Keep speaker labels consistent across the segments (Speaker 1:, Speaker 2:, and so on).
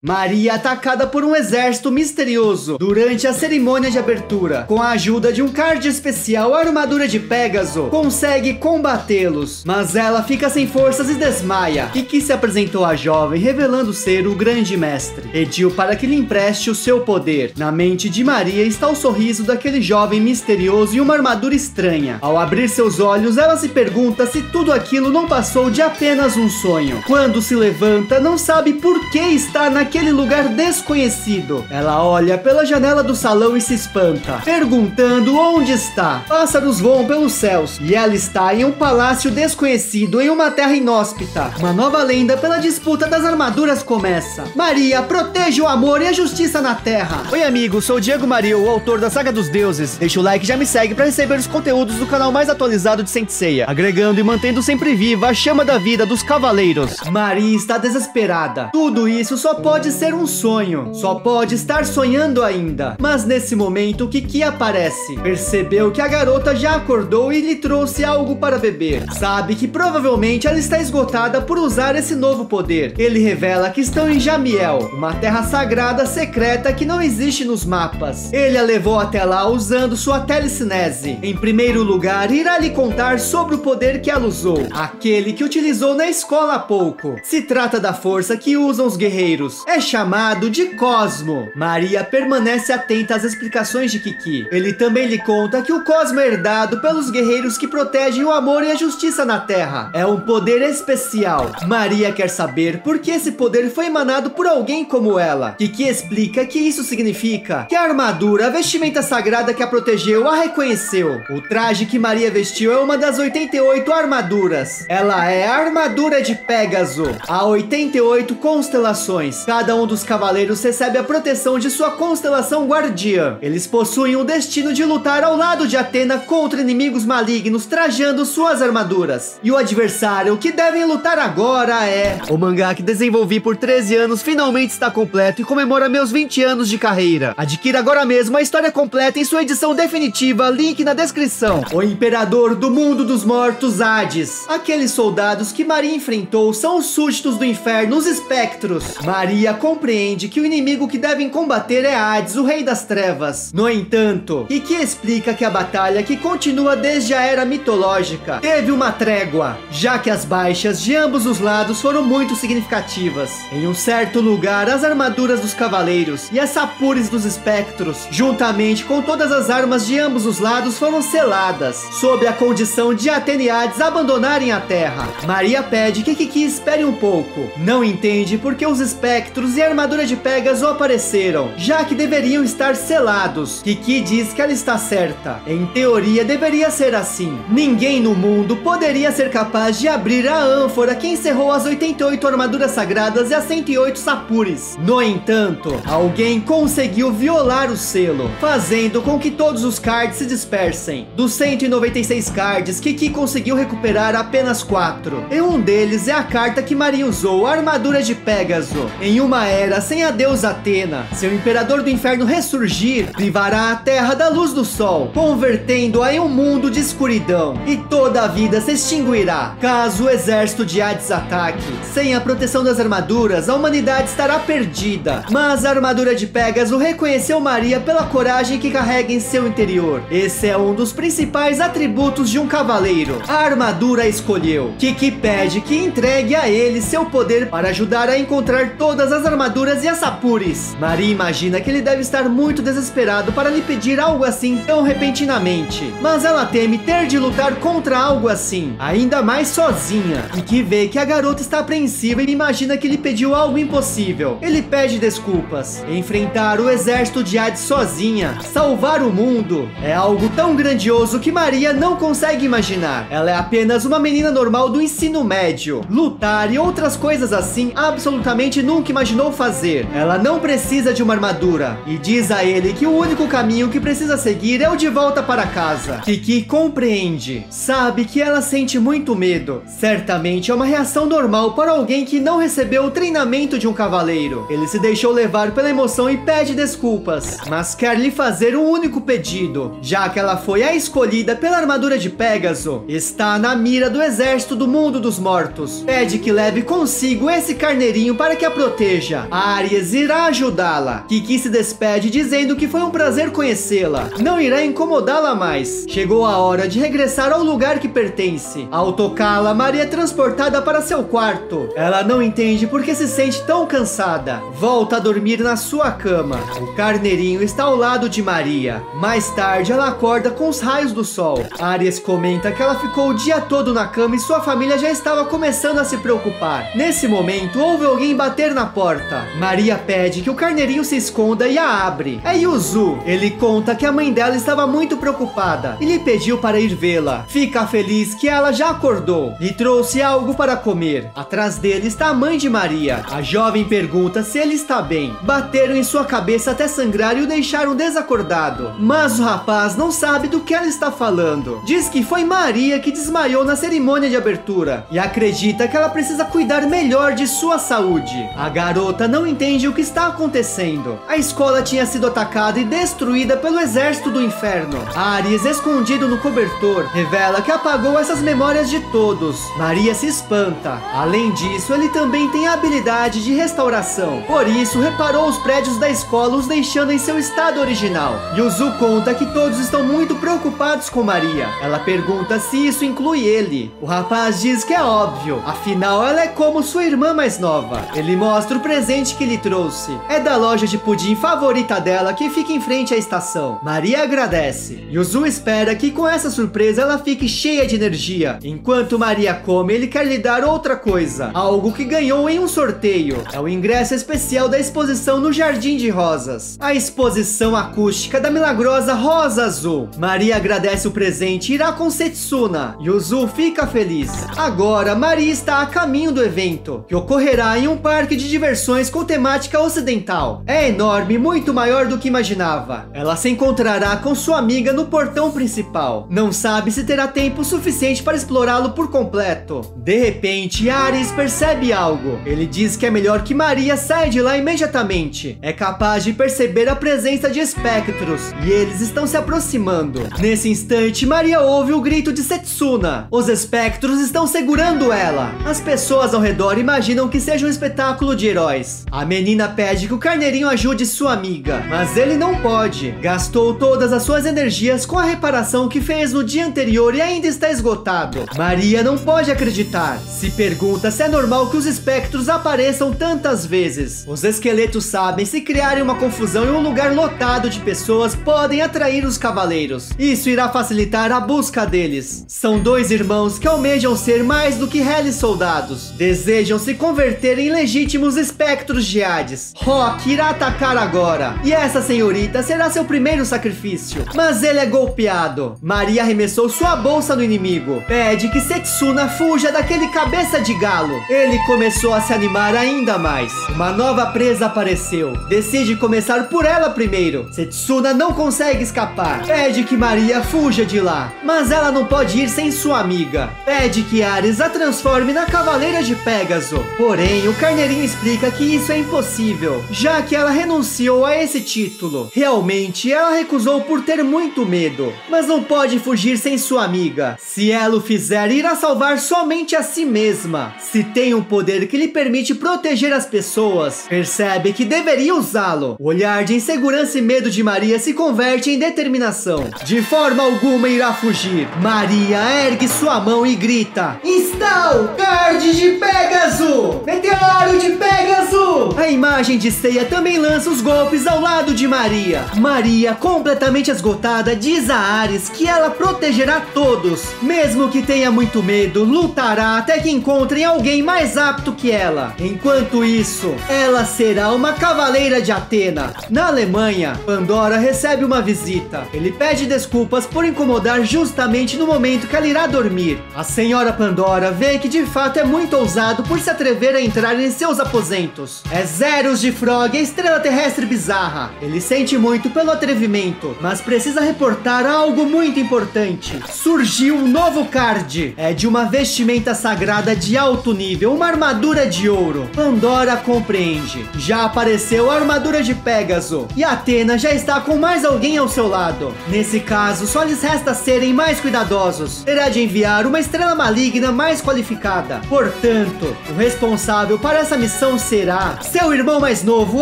Speaker 1: Maria é atacada por um exército misterioso durante a cerimônia de abertura. Com a ajuda de um card especial, a armadura de Pégaso consegue combatê-los, mas ela fica sem forças e desmaia. Kiki se apresentou à jovem, revelando ser o grande mestre. Pediu para que lhe empreste o seu poder. Na mente de Maria está o sorriso daquele jovem misterioso e uma armadura estranha. Ao abrir seus olhos, ela se pergunta se tudo aquilo não passou de apenas um sonho. Quando se levanta, não sabe por que está naquele lugar desconhecido. Ela olha pela janela do salão e se espanta, perguntando onde está. Pássaros voam pelos céus e ela está em um palácio desconhecido, em uma terra inóspita. Uma nova lenda pela disputa das armaduras começa. Maria protege o amor e a justiça na terra. Oi amigos, sou o Diego Maria, o autor da Saga dos Deuses. Deixa o like e já me segue para receber os conteúdos do canal mais atualizado de Saint Seiya, agregando e mantendo sempre viva a chama da vida dos cavaleiros. Maria está desesperada. Tudo isso só pode ser um sonho. Só pode estar sonhando ainda. Mas nesse momento, Kiki aparece. Percebeu que a garota já acordou e lhe trouxe algo para beber. Sabe que provavelmente ela está esgotada por usar esse novo poder. Ele revela que estão em Jamiel, uma terra sagrada secreta que não existe nos mapas. Ele a levou até lá usando sua telecinese. Em primeiro lugar, irá lhe contar sobre o poder que ela usou, aquele que utilizou na escola há pouco. Se trata da força que usam os guerreiros. É chamado de Cosmo. Maria permanece atenta às explicações de Kiki. Ele também lhe conta que o Cosmo é herdado pelos guerreiros que protegem o amor e a justiça na Terra. É um poder especial. Maria quer saber por que esse poder foi emanado por alguém como ela. Kiki explica que isso significa que a armadura, a vestimenta sagrada que a protegeu, a reconheceu. O traje que Maria vestiu é uma das 88 armaduras. Ela é a armadura de Pégaso. Há 88 constelações. Cada um dos cavaleiros recebe a proteção de sua constelação guardiã. Eles possuem o destino de lutar ao lado de Atena contra inimigos malignos, trajando suas armaduras. E o adversário que devem lutar agora é... O mangá que desenvolvi por 13 anos finalmente está completo e comemora meus 20 anos de carreira. Adquira agora mesmo a história completa em sua edição definitiva, link na descrição. O Imperador do Mundo dos Mortos, Hades. Aqueles soldados que Maria enfrentou são os súditos do inferno, os espectros. Maria compreende que o inimigo que devem combater é Hades, o Rei das Trevas. No entanto, Kiki explica que a batalha, que continua desde a era mitológica, teve uma trégua, já que as baixas de ambos os lados foram muito significativas. Em um certo lugar, as armaduras dos cavaleiros e as sapures dos espectros, juntamente com todas as armas de ambos os lados, foram seladas, sob a condição de Atena e Hades abandonarem a Terra. Maria pede que Kiki espere um pouco. Não entende porque os espectros e a armadura de Pégaso apareceram, já que deveriam estar selados. Kiki diz que ela está certa. Em teoria, deveria ser assim. Ninguém no mundo poderia ser capaz de abrir a ânfora que encerrou as 88 armaduras sagradas e as 108 sapures. No entanto, alguém conseguiu violar o selo, fazendo com que todos os cards se dispersem. Dos 196 cards, Kiki conseguiu recuperar apenas 4. E um deles é a carta que Maria usou, a armadura de Pégaso. Em uma era sem a deusa Atena, seu imperador do inferno ressurgir, privará a terra da luz do sol, convertendo-a em um mundo de escuridão, e toda a vida se extinguirá caso o exército de Hades ataque. Sem a proteção das armaduras, a humanidade estará perdida. Mas a armadura de Pégaso reconheceu Maria pela coragem que carrega em seu interior. Esse é um dos principais atributos de um cavaleiro. A armadura a escolheu. Kiki pede que entregue a ele seu poder para ajudar a encontrar todas as armaduras e as sapures. Maria imagina que ele deve estar muito desesperado para lhe pedir algo assim tão repentinamente, mas ela teme ter de lutar contra algo assim, ainda mais sozinha. Kiki vê que a garota está apreensiva e imagina que lhe pediu algo impossível. Ele pede desculpas. Enfrentar o exército de Hades sozinha, salvar o mundo, é algo tão grandioso que Maria não consegue imaginar. Ela é apenas uma menina normal do ensino médio. Lutar e outras coisas assim absolutamente nunca imaginou fazer. Ela não precisa de uma armadura e diz a ele que o único caminho que precisa seguir é o de volta para casa. Kiki compreende. Sabe que ela sente muito medo. Certamente é uma reação normal para alguém que não recebeu o treinamento de um cavaleiro. Ele se deixou levar pela emoção e pede desculpas, mas quer lhe fazer um único pedido. Já que ela foi a escolhida pela armadura de Pégaso, está na mira do exército do mundo dos mortos. Pede que leve consigo esse carneirinho para que a proteja. seja, Ares irá ajudá-la. Kiki se despede dizendo que foi um prazer conhecê-la. Não irá incomodá-la mais. Chegou a hora de regressar ao lugar que pertence. Ao tocá-la, Maria é transportada para seu quarto. Ela não entende por que se sente tão cansada. Volta a dormir na sua cama. O carneirinho está ao lado de Maria. Mais tarde, ela acorda com os raios do sol. Ares comenta que ela ficou o dia todo na cama e sua família já estava começando a se preocupar. Nesse momento, ouve alguém bater na porta. Maria pede que o carneirinho se esconda e a abre. É Yuzu. Ele conta que a mãe dela estava muito preocupada e lhe pediu para ir vê-la. Fica feliz que ela já acordou e trouxe algo para comer. Atrás dele está a mãe de Maria. A jovem pergunta se ele está bem. Bateram em sua cabeça até sangrar e o deixaram desacordado. Mas o rapaz não sabe do que ela está falando. Diz que foi Maria que desmaiou na cerimônia de abertura e acredita que ela precisa cuidar melhor de sua saúde. A garota não entende o que está acontecendo. A escola tinha sido atacada e destruída pelo exército do inferno. Ares, escondido no cobertor, revela que apagou essas memórias de todos. Maria se espanta. Além disso, ele também tem a habilidade de restauração. Por isso, reparou os prédios da escola, os deixando em seu estado original. Yuzu conta que todos estão muito preocupados com Maria. Ela pergunta se isso inclui ele. O rapaz diz que é óbvio, afinal ela é como sua irmã mais nova. Ele mostra o presente que lhe trouxe. É da loja de pudim favorita dela que fica em frente à estação. Maria agradece. Yuzu espera que com essa surpresa ela fique cheia de energia. Enquanto Maria come, ele quer lhe dar outra coisa, algo que ganhou em um sorteio. É o ingresso especial da exposição no Jardim de Rosas, a exposição acústica da milagrosa Rosa Azul. Maria agradece o presente e irá com Setsuna. Yuzu fica feliz. Agora, Maria está a caminho do evento, que ocorrerá em um parque de diversões com temática ocidental. É enorme, muito maior do que imaginava. Ela se encontrará com sua amiga no portão principal. Não sabe se terá tempo suficiente para explorá-lo por completo. De repente, Ares percebe algo. Ele diz que é melhor que Maria saia de lá imediatamente. É capaz de perceber a presença de espectros e eles estão se aproximando. Nesse instante, Maria ouve o grito de Setsuna. Os espectros estão segurando ela. As pessoas ao redor imaginam que seja um espetáculo de heróis. A menina pede que o carneirinho ajude sua amiga, mas ele não pode. Gastou todas as suas energias com a reparação que fez no dia anterior e ainda está esgotado. Maria não pode acreditar. Se pergunta se é normal que os espectros apareçam tantas vezes. Os esqueletos sabem se criarem uma confusão em um lugar lotado de pessoas podem atrair os cavaleiros. Isso irá facilitar a busca deles. São dois irmãos que almejam ser mais do que reles soldados. Desejam se converter em legítimos espectros de Hades. Rock irá atacar agora e essa senhorita será seu primeiro sacrifício. Mas ele é golpeado. Maria arremessou sua bolsa no inimigo. Pede que Setsuna fuja daquele cabeça de galo. Ele começou a se animar ainda mais. Uma nova presa apareceu. Decide começar por ela primeiro. Setsuna não consegue escapar. Pede que Maria fuja de lá, mas ela não pode ir sem sua amiga. Pede que Ares a transforme na Cavaleira de Pégaso. Porém, o carneirinho explica que isso é impossível, já que ela renunciou a esse título. Realmente, ela recusou por ter muito medo, mas não pode fugir sem sua amiga. Se ela o fizer, irá salvar somente a si mesma. Se tem um poder que lhe permite proteger as pessoas, percebe que deveria usá-lo. O olhar de insegurança e medo de Maria se converte em determinação. De forma alguma irá fugir. Maria ergue sua mão e grita: Install! Card de Pégaso! Meteoro de Pégaso! A imagem de Seiya também lança os golpes ao lado de Maria. Maria, completamente esgotada, diz a Ares que ela protegerá todos. Mesmo que tenha muito medo, lutará até que encontrem alguém mais apto que ela. Enquanto isso, ela será uma cavaleira de Atena. Na Alemanha, Pandora recebe uma visita. Ele pede desculpas por incomodar justamente no momento que ela irá dormir. A senhora Pandora vê que de fato é muito ousado por se atrever a entrar em seus aposentos. É Zeros de Frog, a estrela terrestre bizarra. Ele sente muito pelo atrevimento, mas precisa reportar algo muito importante. Surgiu um novo card. É de uma vestimenta sagrada de alto nível, uma armadura de ouro. Pandora compreende. Já apareceu a armadura de Pégaso e Atena já está com mais alguém ao seu lado. Nesse caso, só lhes resta serem mais cuidadosos. Terá de enviar uma estrela maligna mais qualificada. Portanto, o responsável para essa missão então será seu irmão mais novo,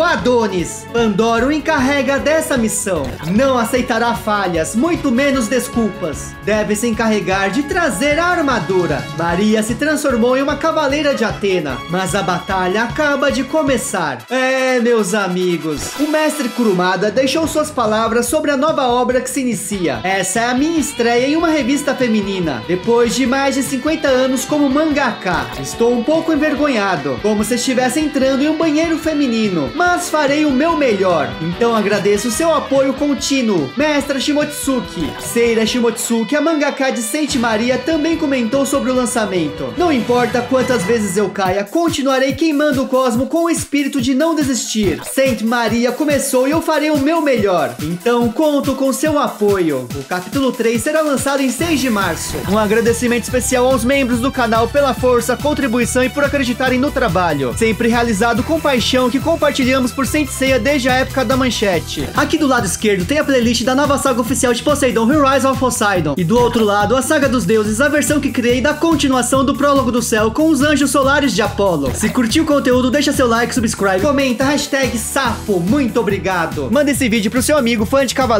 Speaker 1: Adonis. Pandora o encarrega dessa missão. Não aceitará falhas, muito menos desculpas. Deve se encarregar de trazer a armadura. Maria se transformou em uma cavaleira de Atena, mas a batalha acaba de começar. Meus amigos, o mestre Kurumada deixou suas palavras sobre a nova obra que se inicia. Essa é a minha estreia em uma revista feminina, depois de mais de 50 anos como mangaka. Estou um pouco envergonhado, como se estivesse entrando em um banheiro feminino, mas farei o meu melhor. Então agradeço seu apoio contínuo, mestra Shimotsuki. Seira Shimotsuki, a mangaka de Saint Maria, também comentou sobre o lançamento. Não importa quantas vezes eu caia, continuarei queimando o cosmo com o espírito de não desistir. Saint Maria começou e eu farei o meu melhor. Então conto com seu apoio. O capítulo 3 será lançado em 6 de março. Um agradecimento especial aos membros do canal pela força, contribuição e por acreditarem no trabalho, sempre realizado com paixão, que compartilhamos por Saint Seiya desde a época da manchete. Aqui do lado esquerdo tem a playlist da nova saga oficial de Poseidon, Rise of Poseidon, e do outro lado a saga dos deuses, a versão que criei da continuação do prólogo do céu com os anjos solares de Apolo. Se curtiu o conteúdo, deixa seu like, subscribe, comenta, hashtag sapo, muito obrigado. Manda esse vídeo pro seu amigo fã de cavaleiro.